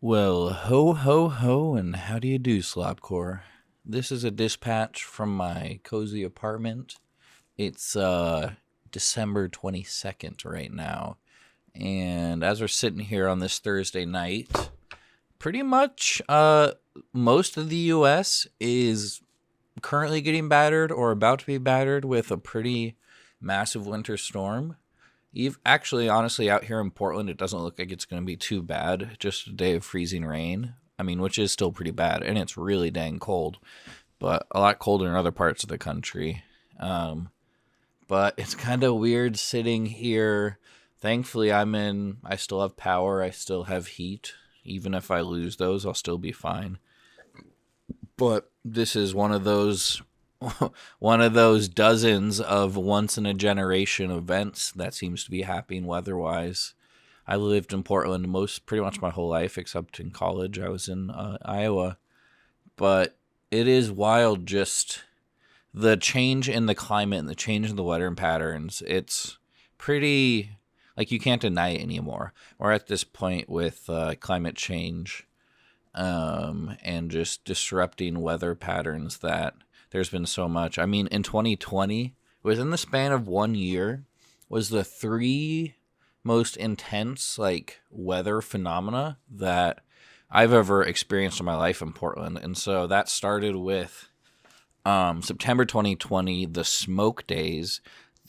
Well, ho ho ho, and how do you do, Slopcore? This is a dispatch from my cozy apartment. It's December 22nd right now, and as we're sitting here on this Thursday night, pretty much most of the US is currently getting battered or about to be battered with a pretty massive winter storm. Actually, honestly, out here in Portland, it doesn't look like it's going to be too bad. Just a day of freezing rain. I mean, which is still pretty bad, and it's really dang cold, but a lot colder in other parts of the country. But it's kind of weird sitting here. Thankfully, I still have power. I still have heat. Even if I lose those, I'll still be fine. But this is one of those dozens of once in a generation events that seems to be happening weather-wise. I lived in Portland pretty much my whole life, except in college. I was in Iowa. But it is wild, just the change in the climate and the change in the weather patterns. It's pretty, like, you can't deny it anymore. We're at this point with climate change and just disrupting weather patterns that there's been so much. I mean, in 2020, within the span of 1 year, was the three most intense weather phenomena that I've ever experienced in my life in Portland. And so that started with September 2020, the smoke days.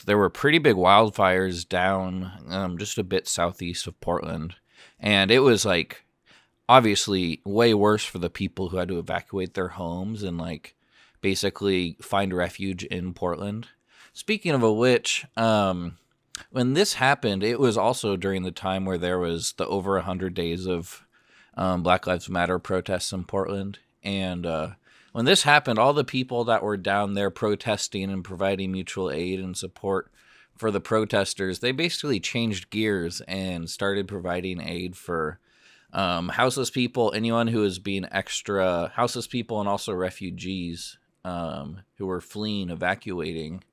There were pretty big wildfires down just a bit southeast of Portland. And it was obviously way worse for the people who had to evacuate their homes and basically find refuge in Portland. Speaking of which, when this happened, it was also during the time where there was the over 100 days of Black Lives Matter protests in Portland. And when this happened, all the people that were down there protesting and providing mutual aid and support for the protesters, they basically changed gears and started providing aid for houseless people, anyone who was being extra houseless people, and also refugees who were fleeing, evacuating,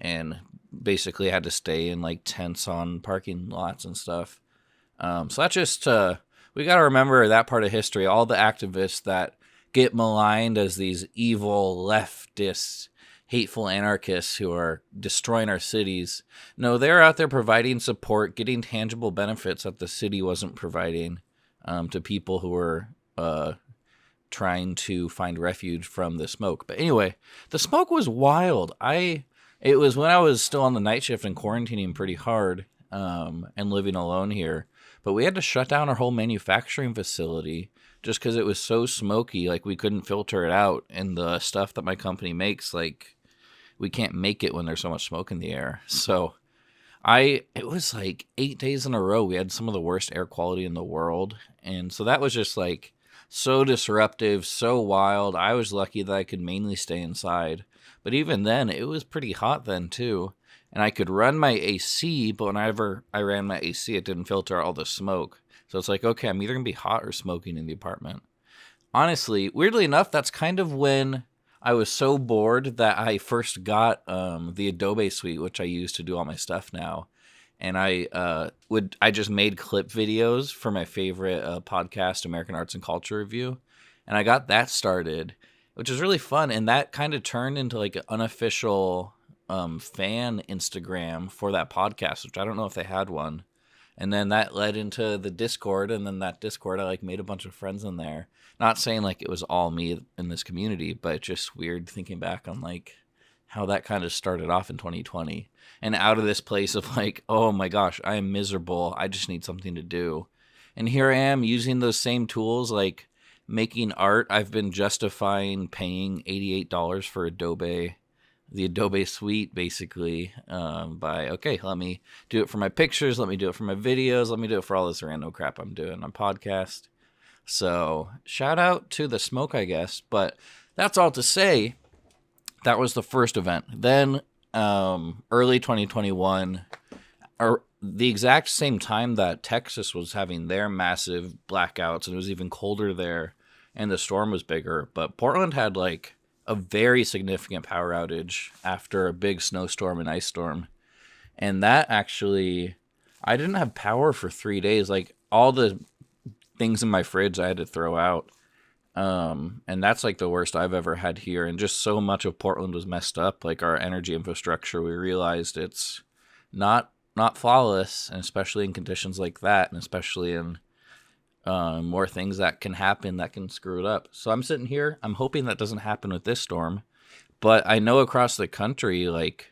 and basically had to stay in tents on parking lots and stuff. So that's just we got to remember that part of history. All the activists that get maligned as these evil leftist, hateful anarchists who are destroying our cities. No, they're out there providing support, getting tangible benefits that the city wasn't providing to people who were trying to find refuge from the smoke. But anyway, the smoke was wild. It was when I was still on the night shift and quarantining pretty hard and living alone here. But we had to shut down our whole manufacturing facility just because it was so smoky. We couldn't filter it out. And the stuff that my company makes, we can't make it when there's so much smoke in the air. So it was 8 days in a row. We had some of the worst air quality in the world. And so that was just so disruptive, so wild. I was lucky that I could mainly stay inside. But even then, it was pretty hot then too. And I could run my AC, but whenever I ran my AC, it didn't filter out all the smoke. So it's okay, I'm either going to be hot or smoking in the apartment. Honestly, weirdly enough, that's kind of when I was so bored that I first got the Adobe suite, which I use to do all my stuff now. And I just made clip videos for my favorite podcast, American Arts and Culture Review. And I got that started, which is really fun. And that kind of turned into an unofficial fan Instagram for that podcast, which I don't know if they had one. And then that led into the Discord. And then that Discord, I made a bunch of friends in there. Not saying it was all me in this community, but just weird thinking back on how that kind of started off in 2020 and out of this place of oh my gosh, I am miserable. I just need something to do. And here I am using those same tools, making art. I've been justifying paying $88 for the Adobe suite, basically, let me do it for my pictures. Let me do it for my videos. Let me do it for all this random crap I'm doing on podcast. So shout out to the smoke, I guess. But that's all to say, that was the first event. Then early 2021, or the exact same time that Texas was having their massive blackouts, and it was even colder there, and the storm was bigger. But Portland had a very significant power outage after a big snowstorm and ice storm. And that actually, I didn't have power for 3 days. All the things in my fridge I had to throw out. And that's like the worst I've ever had here. And just so much of Portland was messed up, like our energy infrastructure. We realized it's not flawless, and especially in conditions like that, and especially in more things that can happen that can screw it up. So I'm sitting here. I'm hoping that doesn't happen with this storm, but I know across the country, like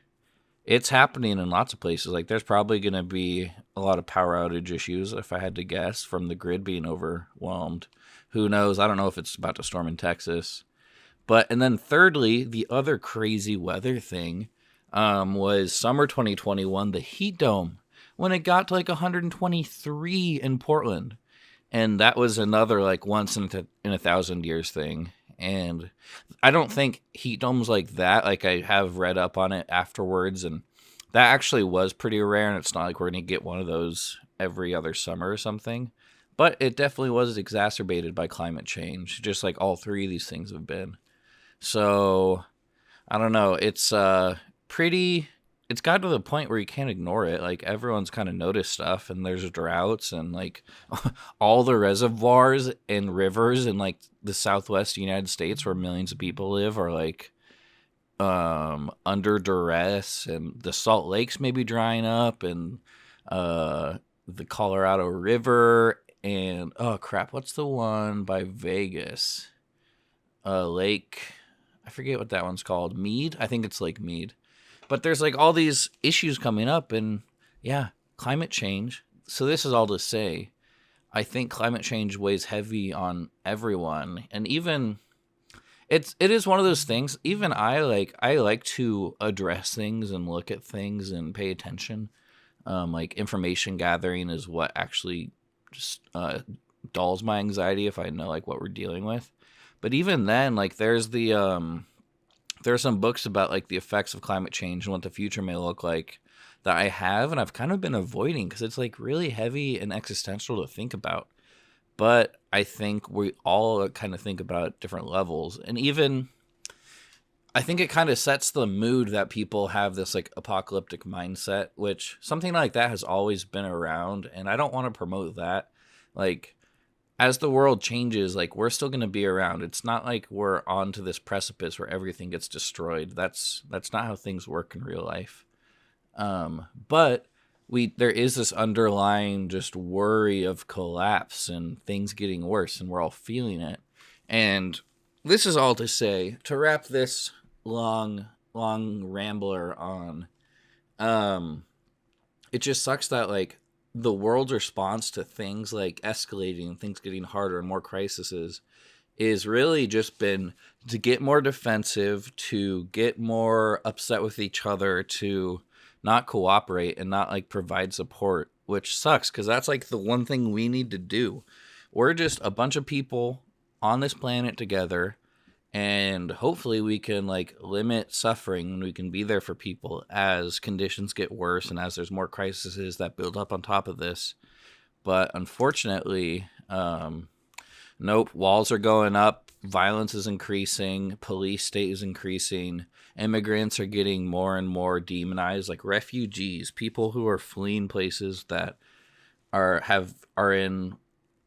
it's happening in lots of places. Like there's probably going to be a lot of power outage issues, if I had to guess, from the grid being overwhelmed. Who knows? I don't know if it's about to storm in Texas. And then thirdly, the other crazy weather thing was summer 2021, the heat dome, when it got to like 123 in Portland. And that was another like once in a thousand years thing. And I don't think heat domes like that, like I have read up on it afterwards, and that actually was pretty rare, and it's not like we're going to get one of those every other summer or something. But it definitely was exacerbated by climate change, just like all three of these things have been. So I don't know. It's got to the point where you can't ignore it. Like everyone's kind of noticed stuff, and there's droughts, and like all the reservoirs and rivers in like the Southwest United States where millions of people live are like under duress, and the Salt Lakes may be drying up, and the Colorado River, and oh crap, what's the one by Vegas? Lake, I forget what that one's called. Mead? I think it's Lake Mead. But there's like all these issues coming up, and yeah, climate change. So this is all to say, I think climate change weighs heavy on everyone, and even it is one of those things. Even I like to address things and look at things and pay attention. Like information gathering is what actually just dulls my anxiety if I know like what we're dealing with. But even then, like there's there are some books about like the effects of climate change and what the future may look like that I have, and I've kind of been avoiding because it's like really heavy and existential to think about. But I think we all kind of think about different levels, and even I think it kind of sets the mood that people have this like apocalyptic mindset, which something like that has always been around, and I don't want to promote that. Like as the world changes, like we're still going to be around. It's not like we're onto this precipice where everything gets destroyed. That's not how things work in real life. But there is this underlying just worry of collapse and things getting worse, and we're all feeling it. And this is all to say, to wrap this long rambler on, it just sucks that like the world's response to things like escalating, things getting harder and more crises is really just been to get more defensive, to get more upset with each other, to not cooperate and not like provide support, which sucks because that's like the one thing we need to do. We're just a bunch of people on this planet together, and hopefully we can like limit suffering, and we can be there for people as conditions get worse and as there's more crises that build up on top of this. But unfortunately, nope, walls are going up, violence is increasing, police state is increasing, immigrants are getting more and more demonized, like refugees, people who are fleeing places that are in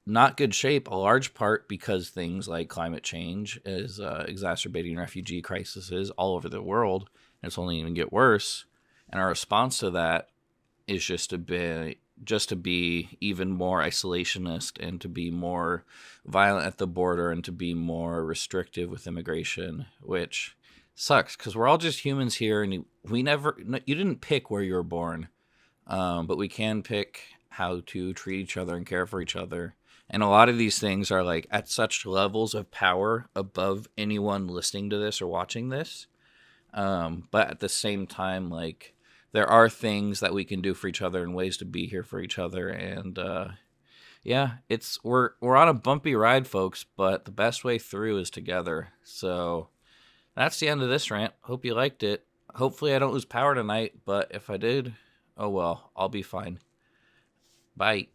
not good shape, a large part because things like climate change is exacerbating refugee crises all over the world, and it's only going to get worse. And our response to that is just to be even more isolationist, and to be more violent at the border, and to be more restrictive with immigration, which sucks because we're all just humans here, and you didn't pick where you were born, but we can pick how to treat each other and care for each other. And a lot of these things are like at such levels of power above anyone listening to this or watching this. But at the same time, like there are things that we can do for each other and ways to be here for each other. And yeah, we're on a bumpy ride, folks, but the best way through is together. So that's the end of this rant. Hope you liked it. Hopefully I don't lose power tonight, but if I did, oh well, I'll be fine. Bye.